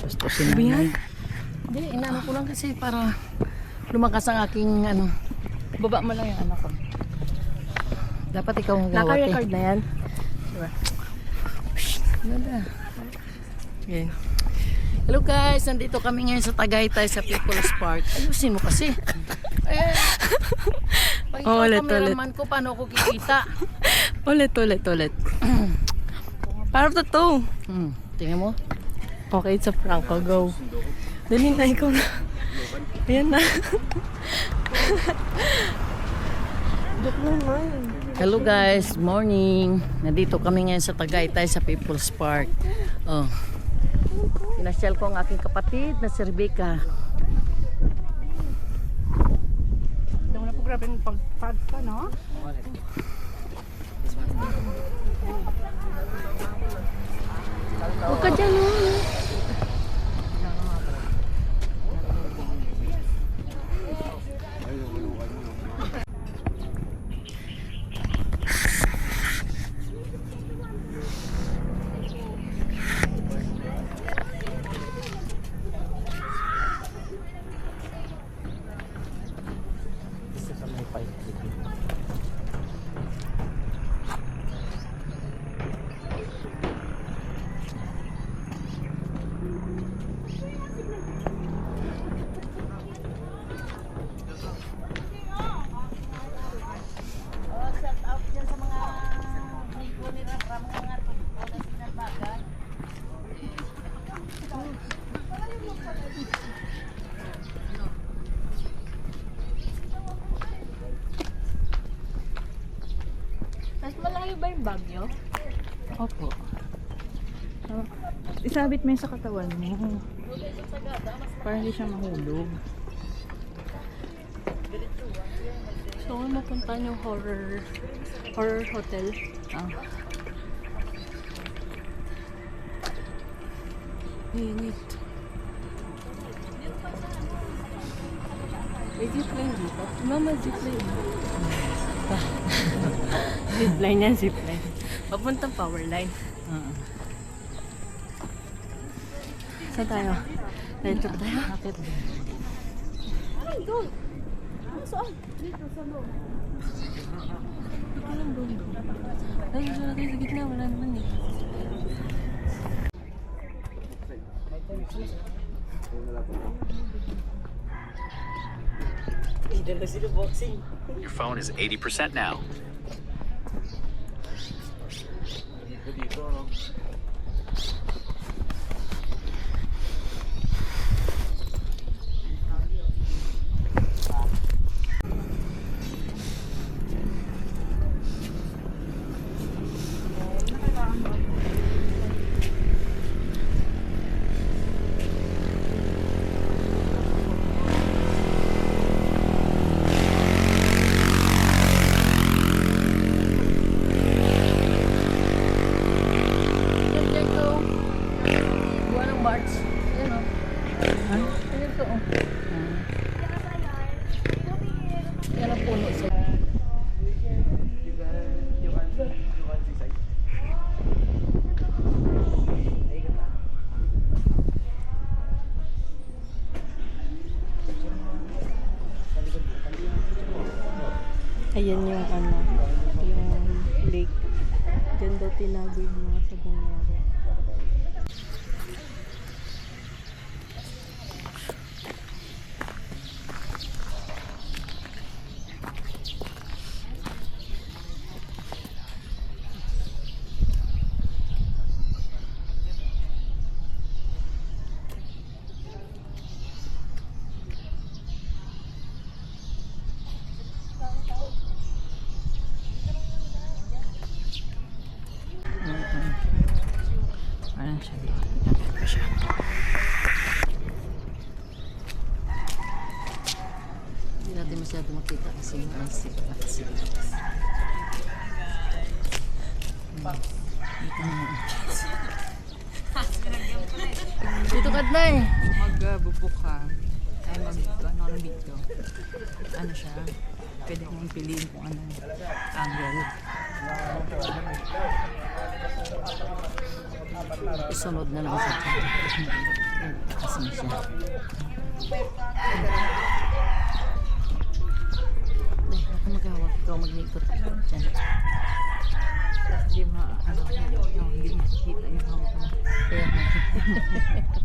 Gusto sinanay. Hindi, inano ko lang kasi para lumakas ang aking ano. Baba mo lang yung anak ko. Dapat ikaw ang gawat eh. Naka-record na yan? Diba? Ganda. Okay. Hello guys, nandito kami ngayon sa Tagaytay sa People's Park. Ayusin mo kasi. Pag ikaw cameraman ko, paano ako kikita? Ulit. Para totoo. Tingnan mo. Okay, it's a prank. Go. Dali na, ikaw na. Ayan na. Hello guys, morning. Nandito kami ngayon sa Tagaytay sa People's Park. Oh. Pinasyal ko ang aking kapatid na si Rebecca. Ito na po grabe yung pag-pad ka, no? Huwag ka dyan, oh. Mas malayo ba yung bagyo? Opo. Isabit mo yun sa katawan mo. Para hindi siya mahulog. So, kung mapunta yung horror hotel. Init. May zipline dito. Mama, zipline. Zipline yan, zipline. Papuntang power line. Saan tayo? Dito ba tayo? Bakit? Ay, doon! Saan? Dito sa loob. Walang doon. Ay, wala tayo sa gitna. Wala naman eh. Your phone is 80% now. Buwan ng March. Ayan o. Ayan ito o. Yan ang puno sa... Ayan yung ano, yung lake. Diyan daw tinago yung mga sabong-yaro. Ayan siya. Ayan pa siya. Hindi natin masyado makita kasi yung isip at silas. Dito ka na eh. Magbubuk ka. Ay mag-ano ng video. Ano siya? Pwede kong piliin kung ano angle. Isunod na lang sa tiyan. Taas na siya. Ay, ako maghawak. Ikaw maglikot. Diyan. Hindi hindi makikita yung hawak mo. Kaya nga.